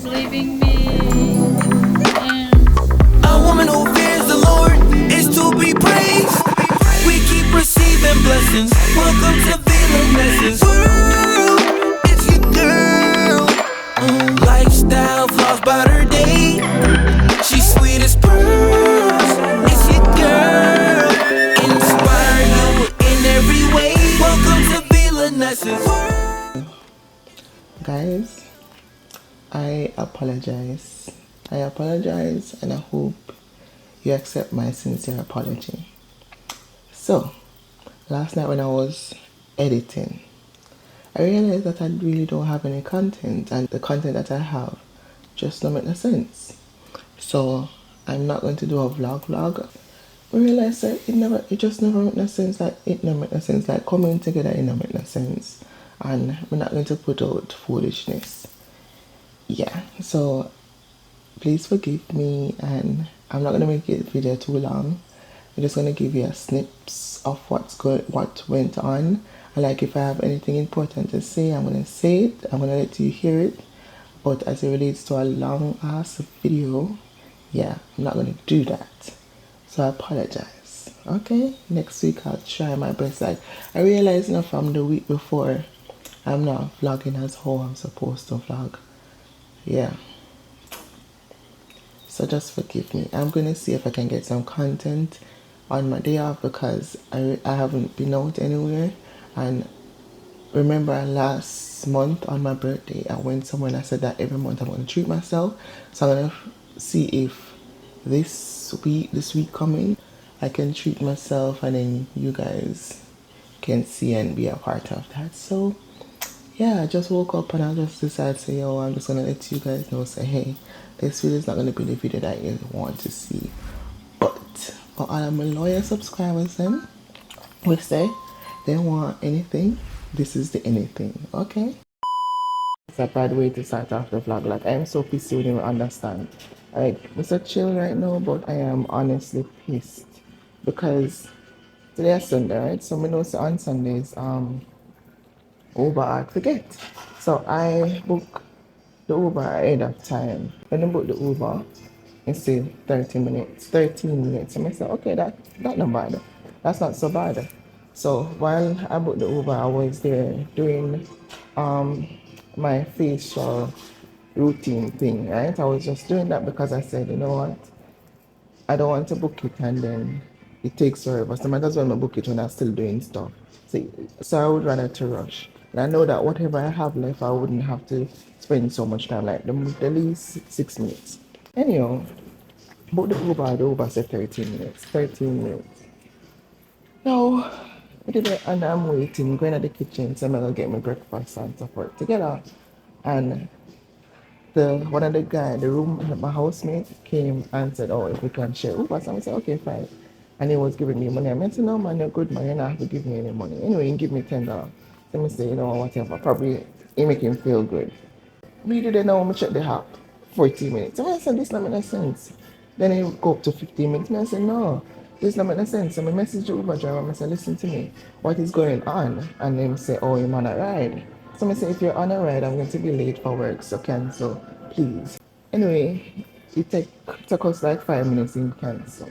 leaving me. A woman who fears the Lord is to be praised. We keep receiving blessings. Welcome to V-La-Nessa's world. It's your girl. Lifestyle flaws about her day. She's sweet as pearls. It's your girl. Inspire you in every way. Welcome to V-La-Nessa's world. Guys, I apologize. And I hope you accept my sincere apology. So, last night when I was editing, I realized that I really don't have any content, and the content that I have just don't make no sense. So I'm not going to do a vlog. I realized that it just never made no sense. Like coming together, it never make no sense, and we're not going to put out foolishness. Yeah, so please forgive me, and I'm not gonna make it video too long. I'm just gonna give you a snips of what went on. And like if I have anything important to say, I'm gonna say it. I'm gonna let you hear it. But as it relates to a long ass video, yeah, I'm not gonna do that. So I apologize. Okay, next week I'll try my best. Like I realized now from the week before, I'm not vlogging as how I'm supposed to vlog. Yeah. So just forgive me. I'm gonna see if I can get some content on my day off because I haven't been out anywhere. And remember last month on my birthday I went somewhere and I said that every month I'm gonna treat myself. So I'm gonna see if this week coming I can treat myself, and then you guys can see and be a part of that. So yeah, I just woke up and I just decided to say, yo, I'm just gonna let you guys know, say, hey, this video is not gonna be the video that you want to see. But for all of my loyal subscribers, then we say they want anything. This is the anything, okay? It's a bad way to start off the vlog. Like I'm so pissed you didn't understand. Like it's a chill right now, but I am honestly pissed because today is Sunday, right? So we know on Sundays, Uber I forget. So I book the Uber ahead of time. When I book the Uber, it said 13 minutes. And I said, okay, that's not bad. That's not so bad. So while I booked the Uber, I was there doing my facial routine thing, right? I was just doing that because I said, you know what? I don't want to book it and then it takes forever. So I might as well not book it when I'm still doing stuff. So I would rather to rush. And I know that whatever I have left, I wouldn't have to spend so much time, like the least 6 minutes. Anyhow, book the Uber said 13 minutes. 13 minutes. No, I did it and I'm waiting, going to the kitchen, so I'm gonna get my breakfast and so forth together. And one of the guy, my housemate came and said, oh, if we can share Uber. So I said, okay, fine. And he was giving me money. I said, no man, you're good man, you don't have to give me any money. Anyway, he give me $10. So I say, you know, whatever. Probably he make him feel good. We didn't know, I check the app. 40 minutes. So I said, this not make sense. Then he go up to 15 minutes. I said, no, this not make sense. So I message the Uber driver. I said, listen to me. What is going on? And then say, oh, you're on a ride. So I say, if you're on a ride, I'm going to be late for work, so cancel, please. Anyway, it took us like 5 minutes in cancel.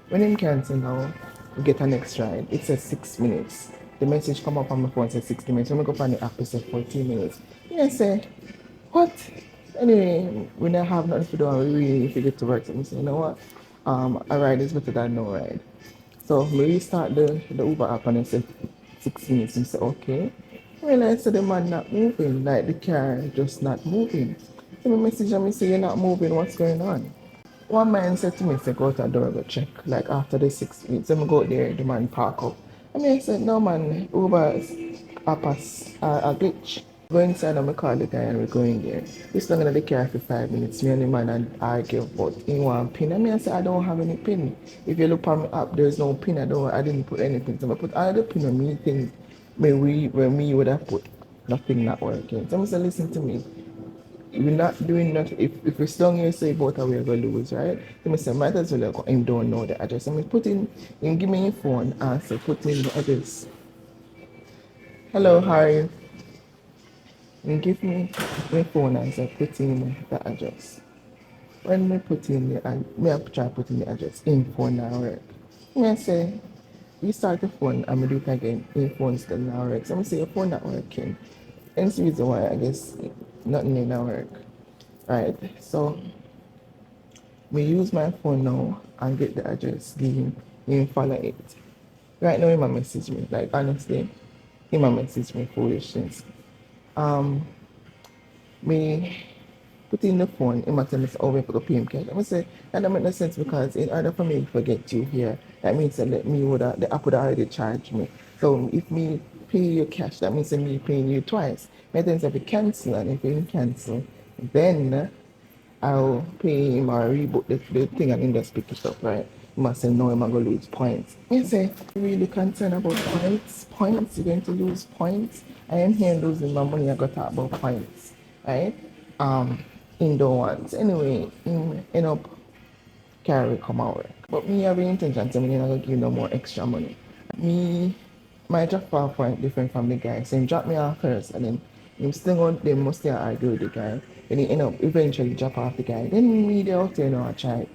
When in cancel now, we get an next ride. It says 6 minutes. The message come up on my phone says 60 minutes. When we go on the app, it says 14 minutes. Yeah, I say, what? Anyway, we don't have nothing to do and we really need to get to work. So I say, you know what? A ride is better than no ride. So we restart the Uber app and it said 6 minutes. And I say, okay. I realized the man not moving, like the car just not moving. So I message him, I say, you're not moving, what's going on? One man said to me, say, go to the door, go check. Like after the 6 minutes, then I go there, the man park up. I said, no man, Uber app has a glitch. Go inside and I call the guy and we're going there. This long in the car for 5 minutes. Me and the man and argue about in one pin. I said, I don't have any pin. If you look on my app, there's no pin. I didn't put anything. So I put all the pin on me things where me would have put nothing not working. So I said, listen to me. We're not doing nothing. If we're still here, say both are we going to lose, right? So I said, might as well go. Him don't know the address. I put in, him give me your phone and say, put in the address. Hello, how are you? Me give me my phone and say put in the address. When me put in the me have try put in the address, in phone now work. Me I say restart the phone and me do it again, in phone still now work. So I say your phone not working. Hence the reason why I guess nothing in now work. Right. So me use my phone now and get the address, give him follow it. Right now he might message me. Like honestly, he might message me foolishness. Um me put in the phone, he might tell me, oh, we have to pay him cash. I'm gonna say that don't make no sense because in order for me to forget you here, that means that the app would already charge me. So if me pay you cash, that means that me paying you twice. But then if you cancel and if you cancel, then I'll pay him or rebook the thing and then just pick it up, right? He must say no, I'm gonna lose points. I say, really concerned about points? Points? You're going to lose points? I am here losing my money, I got to talk about points, right? Indoor ones. Anyway, end up carry come out work. But me have the intention to me not gonna give no more extra money. Me my drop off point different from the guy. So he drop me off first and then him still going they must still argue with the guy. Then he end up eventually drop off the guy. Then me there out there I try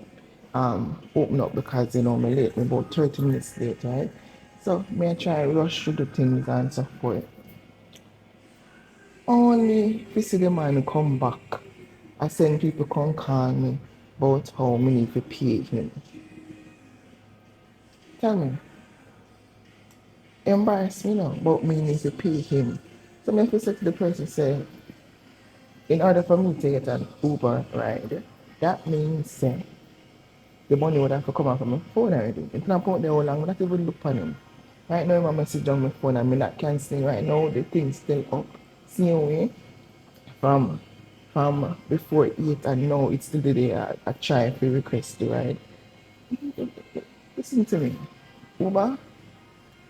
open up because me late, me about 30 minutes late, right? So me I try rush through the things and so forth. Only to see the man come back. I send people come call me about how me need to pay him. Tell me. Embarrass me now, but me need to pay him. So me have to say to the person say, in order for me to get an Uber ride, that means the money would have to come out from my phone already. It's not about the whole long, I'm not even look on him. Right now my message on my phone and me not cancelling right now, the thing's still up. Same way from before 8 and now it's still the day I try to request the ride. Listen to me. Uber,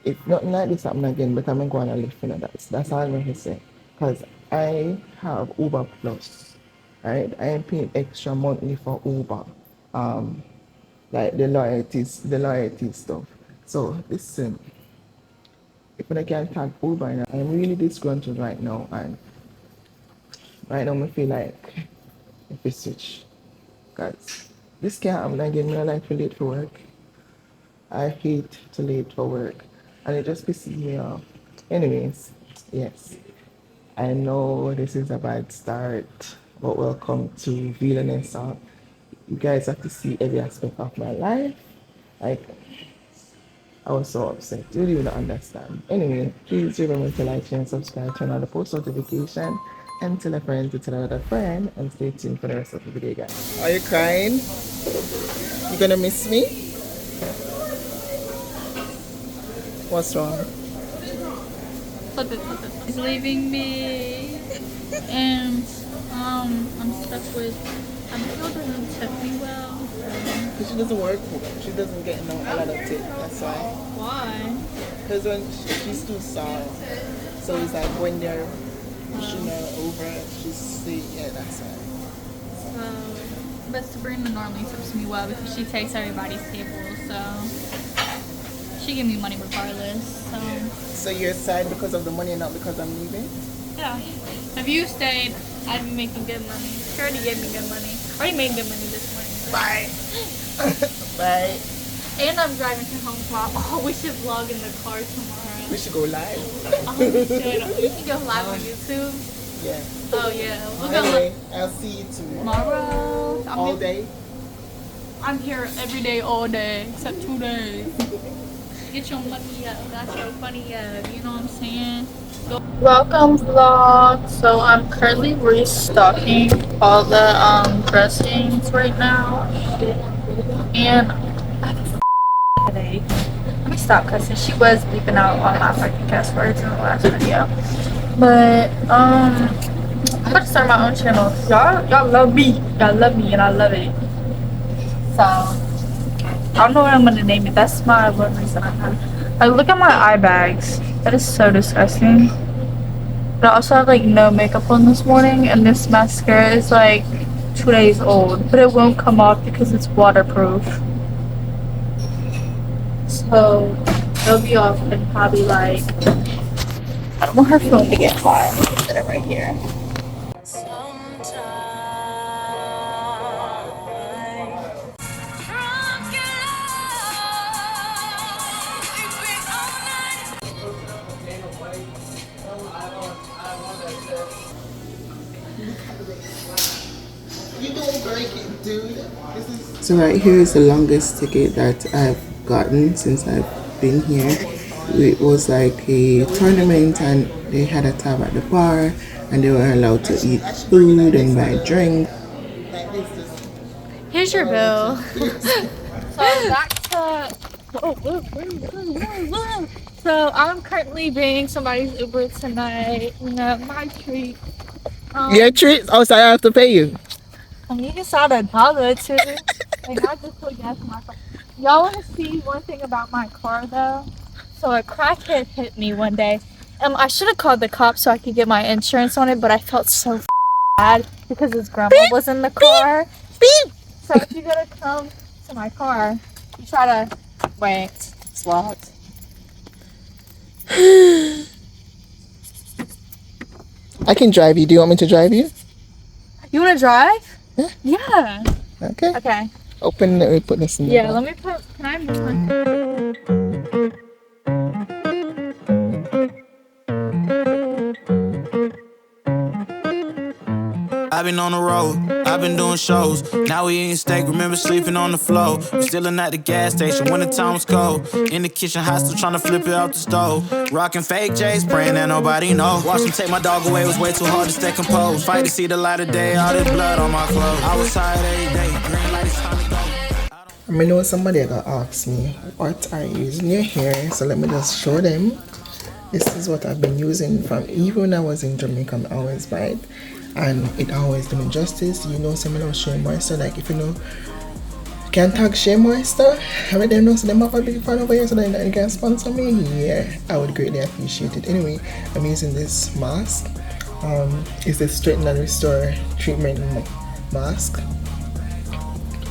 if nothing like this happen again, but I'm going to live for that. That's all I'm going to say. Because I have Uber Plus. Right? I am paying extra monthly for Uber. Like the loyalty stuff. So listen, if I can't tag Uber now, I'm really disgruntled right now and right now I feel like if we switch. Because this can't happen again, me I like to late for work. I hate to late for work. And it just pisses me off. Anyways, yes. I know this is a bad start, but welcome to V-La-Nessa. You guys have to see every aspect of my life. Like, I was so upset. You really don't understand. Anyway, please remember to like, share, and subscribe, turn on the post notification, and tell a friend to tell another friend, and stay tuned for the rest of the video, guys. Are you crying? You gonna miss me? What's wrong? He's leaving me, and I'm stuck with. I feel doesn't tip me well. Because she doesn't work, she doesn't get a lot of tip, that's why. Why? Because when she's too sour, so it's like when they're pushing her over, she's sick, yeah, that's why. So, but Sabrina normally tips me well because she takes everybody's table, so she give me money regardless. So you're sad because of the money and not because I'm leaving? Yeah. If you stayed, I'd be making good money. She already gave me good money. I already made good money this morning. So. Bye. Bye. And I'm driving her home tomorrow. Oh, we should vlog in the car tomorrow. We should go live. Oh, we should. You can go live on YouTube. Yeah. Oh, yeah. We'll Anyway, I'll see you tomorrow. All day? I'm here every day, all day, except 2 days. Get your money up, got your funny up, you know what I'm saying? Welcome vlog. So I'm currently restocking all the dressings right now. And I have a headache. Let me stop cussing. She was bleeping out all my fucking cuss words in the last video. But I'm about to start my own channel. Y'all love me. Y'all love me and I love it. So I don't know what I'm gonna name it. That's my one reason I have. Like, look at my eye bags. That is so disgusting. But I also have like no makeup on this morning, and this mascara is like 2 days old, but it won't come off because it's waterproof. So it'll be off in probably like I don't want her phone to get hot. I'm gonna put it right here. So right here is the longest ticket that I've gotten since I've been here. It was like a tournament and they had a tab at the bar and they were allowed to eat food and buy drinks. Here's your bill. So back to so I'm currently being somebody's Uber tonight. You know, my treat. Your treat? Oh, so I have to pay you. You can start $1 too. Like I just put gas in my car. Y'all want to see one thing about my car though? So a crackhead hit me one day. I should have called the cops so I could get my insurance on it, but I felt so bad because his grandma was in the car. Beep. So if you're gonna come to my car, you try to wait. It's locked. I can drive you. Do you want me to drive you? You want to drive? Yeah. Yeah. Okay. Okay. Open it. We put this in the Yeah. back. Let me put. Can I move my? I've been on the road, I've been doing shows. Now we eating steak, remember sleeping on the floor. We stillin' at the gas station when the time was cold. In the kitchen, hot still trying to flip it out the stove. Rockin' fake J's, praying that nobody know. Watch them take my dog away, it was way too hard to stay composed. Fight to see the light of day, all this blood on my clothes. I was tired every day, green light, it's time to go. I know somebody got asked me, what are you using your hair? So let me just show them. This is what I've been using from even when I was in Jamaica. I always buy it and it always do me justice. You know, some of Shea Moisture, like if you know can tag Shea Moisture, I mean them know so them have a big fan over here so that they can sponsor me. Yeah, I would greatly appreciate it. Anyway, I'm using this mask. It's the Straighten and Restore treatment mask.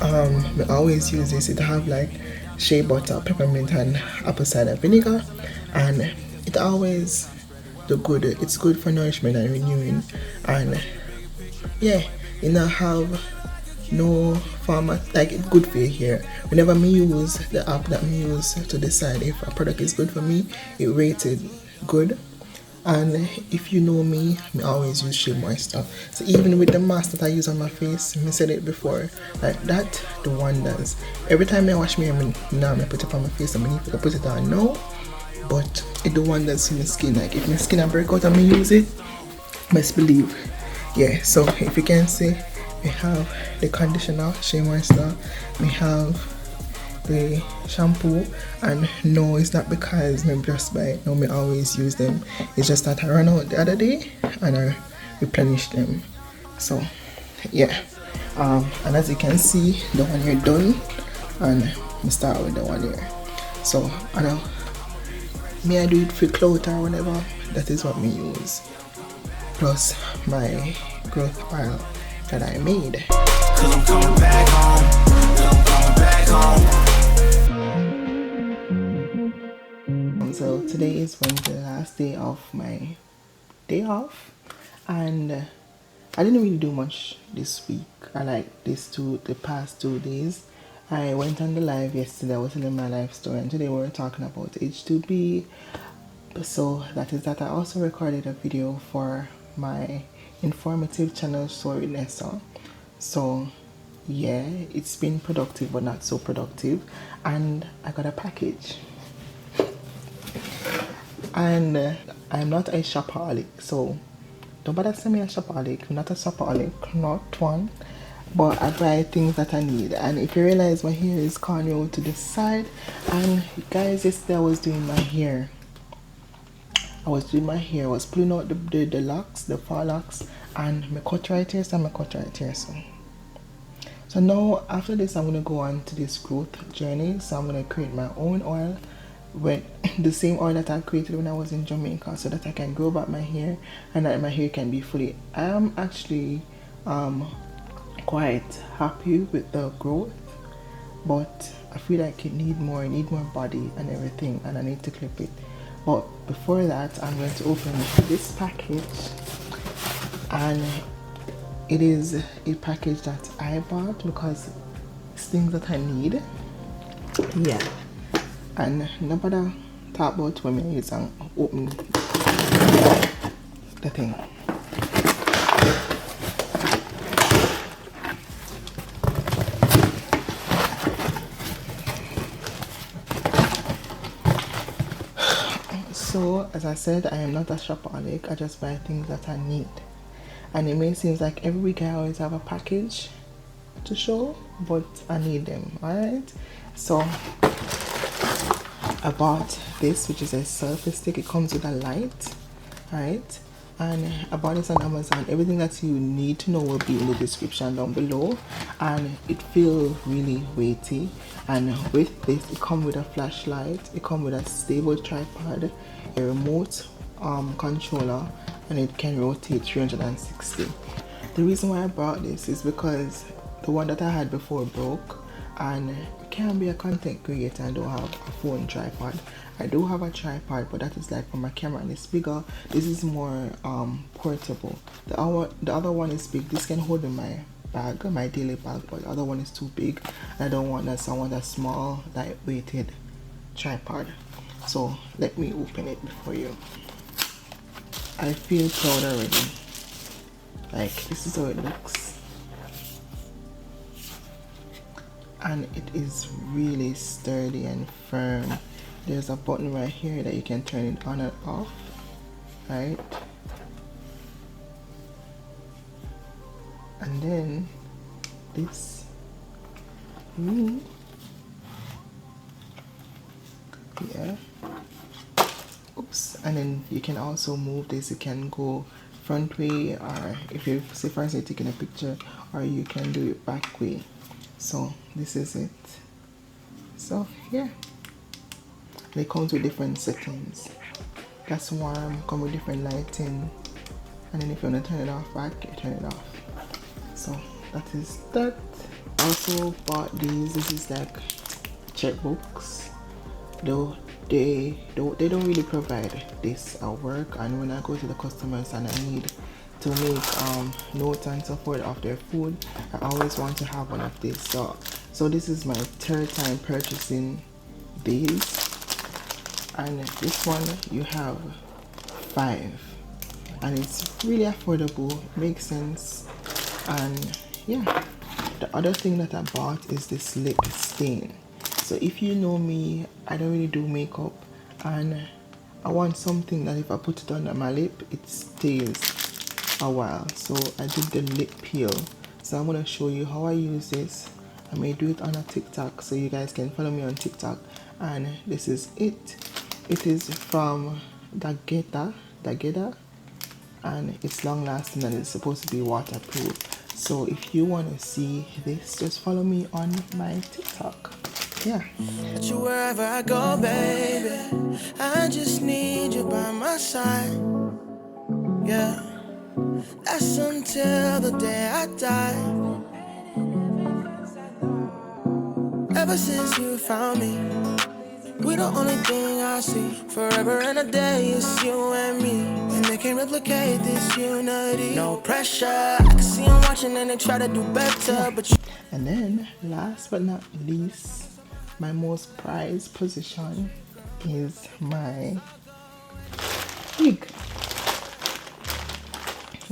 I always use this. It have like shea butter, peppermint and apple cider vinegar, and it always do good. It's good for nourishment and renewing, and yeah, you know have no format, like it's good for your hair. Whenever me use the app that me use to decide if a product is good for me, it rated good. And if you know me, I always use Shea Moisture. So even with the mask that I use on my face, I said it before, like that, the wonders. Every time I wash my hair, I put it on my face, I need to put it on now. But it do wonders to my skin. Like if my skin I break out and me use it, best believe. Yeah, so if you can see, we have the conditioner, Shea Moisture, we have the shampoo, and no, it's not because me just buy it. No, me always use them. It's just that I ran out the other day and I replenished them. So yeah, and as you can see, the one here done, and we start with the one here. So I know I do it for clout or whatever. That is what me use, plus my growth oil that I made. Cause I'm coming back home, I'm coming back home. So today is Wednesday, the last day of my day off, and I didn't really do much this week. I like the past 2 days. I went on the live yesterday. I was telling my life story, and today we were talking about H-2B. So that is that. I also recorded a video for my informative channel, V-La-Nessa. So yeah, it's been productive but not so productive, and I got a package. And I'm not a shopaholic, so don't bother send me a shopaholic. I'm not a shopaholic, not one, but I buy things that I need. And if you realize my hair is corny to the side, and guys, yesterday I was doing my hair. I was pulling out the locks, the far locks, and my cut right here, so my cut right here. So now after this, I'm gonna go on to this growth journey. So I'm gonna create my own oil with the same oil that I created when I was in Jamaica, so that I can grow back my hair and that my hair can be fully. I am actually quite happy with the growth, but I feel like it need more body and everything, and I need to clip it. But before that, I'm going to open this package, and it is a package that I bought because it's things that I need. Yeah, and nobody talk about when I use and open the thing. So, as I said, I am not a shopaholic. I just buy things that I need. And it may seem like every week I always have a package to show, but I need them, alright? So, I bought this, which is a selfie stick. It comes with a light, right? And I bought this on Amazon. Everything that you need to know will be in the description down below. And it feels really weighty. And with this, it comes with a flashlight. It comes with a stable tripod, a remote controller, and it can rotate 360. The reason why I bought this is because the one that I had before broke, and you can't be a content creator and don't have a phone tripod. I do have a tripod, but that is like for my camera and it's bigger. This is more portable. The other one is big. This can hold in my bag, my daily bag, but the other one is too big. I don't want that, so I want a small, light-weighted tripod. So let me open it before you. I feel proud already. Like, this is how it looks. And it is really sturdy and firm. There's a button right here that you can turn it on and off, right? And then this yeah, oops. And then you can also move this. You can go front way, or if you say for instance taking a picture, or you can do it back way. So this is it. So yeah, they come with different settings. That's warm, come with different lighting, and then if you want to turn it off back, you turn it off. So that is that. I also bought these. This is like checkbooks, though they don't really provide this at work, and when I go to the customers and I need to make notes and so forth of their food, I always want to have one of these. So this is my third time purchasing these, and this one you have 5, and it's really affordable, makes sense. And yeah, the other thing that I bought is this lip stain. So if you know me, I don't really do makeup, and I want something that if I put it under my lip, it stays a while. So I did the lip peel. So I'm going to show you how I use this. I may do it on a TikTok, so you guys can follow me on TikTok. And this is it. It is from gonnna, and it's long lasting and it's supposed to be waterproof. So if you want to see this, just follow me on my TikTok. Yeah. You wherever I go, baby, I just need you by my side. Yeah, that's until the day I die. Ever since you found me, we the only thing I see. Forever and a day, it's you and me, and they can't replicate this unity. No pressure, I can see them watching and they try to do better, but you. And then, last but not least, my most prized possession is my wig.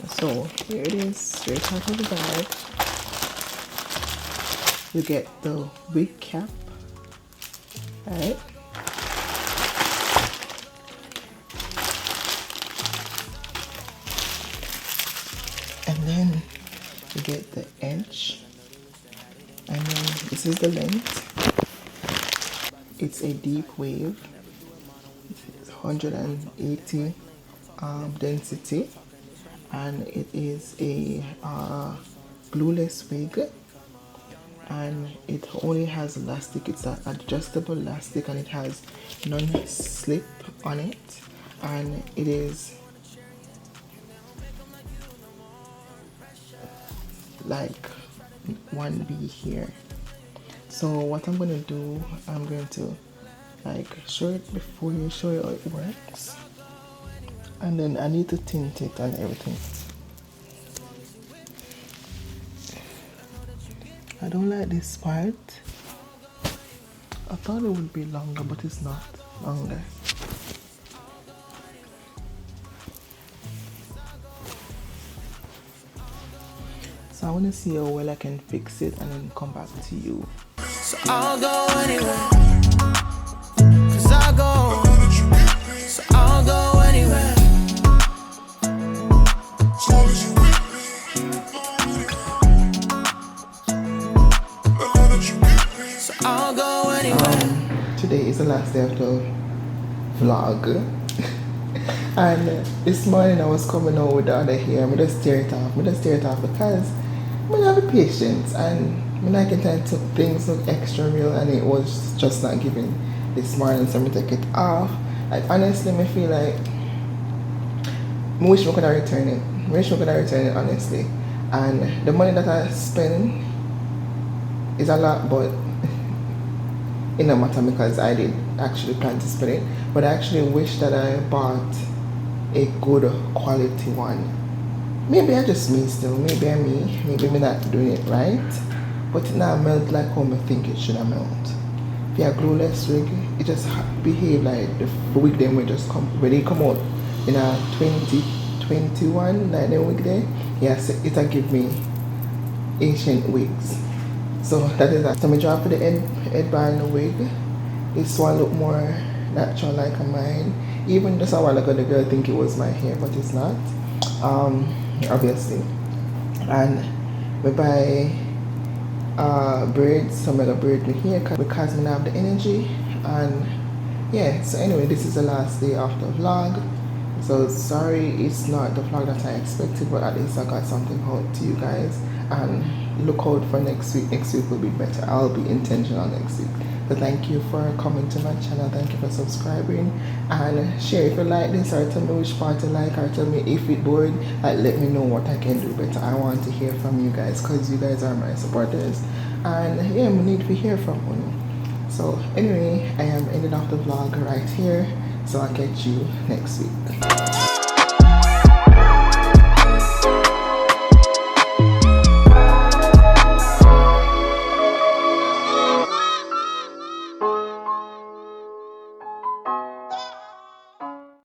So here it is, straight out of the bag. You get the wig cap, right? And then you get the edge, and then this is the length. It's a deep wave, it's 180 density, and it is a glueless wig, and it only has elastic. It's an adjustable elastic, and it has non-slip on it, and it is like 1B here. So what I'm going to do, I'm going to Like, show it before you show you how it works. And then I need to tint it and everything. I don't like this part. I thought it would be longer, but it's not longer. So I want to see how well I can fix it and then come back to you. So I'll go anywhere, cause I'll go. So I'll go anywhere. So I'll go anywhere. Today is the last day of the vlog. And this morning I was coming out with the other hair. I just tear it off. Because I don't have the patience, and I like it and took things look extra real, and it was just not giving this morning, so I take it off. Like, honestly, I feel like I wish I could return it. Honestly. And the money that I spend is a lot, but it don't matter because I did actually plan to spend it. But I actually wish that I bought a good quality one. Maybe I just me still, maybe I'm me, maybe I'm not doing it right, but it not melt like how I think it should have melt. If you have glueless wig, it just behave like the wig them will just come, when they come out in a 2021, like the wig there, yes, it'll give me ancient wigs. So that is that. So I draw for the headband wig. This one look more natural like a mine. Even just a while ago the girl think it was my hair, but it's not. Obviously. And we buy braids, some other braid me here because I have the energy. And yeah, so anyway, this is the last day of the vlog. So sorry it's not the vlog that I expected, but at least I got something out to you guys. And look out for next week. Next week will be better. I'll be intentional next week. So thank you for coming to my channel. Thank you for subscribing, and share if you like this, or tell me which part you like, or tell me if it bored. Like, let me know what I can do better. I want to hear from you guys because you guys are my supporters, and yeah, we need to hear from you. So anyway, I am ending off the vlog right here. So I'll catch you next week.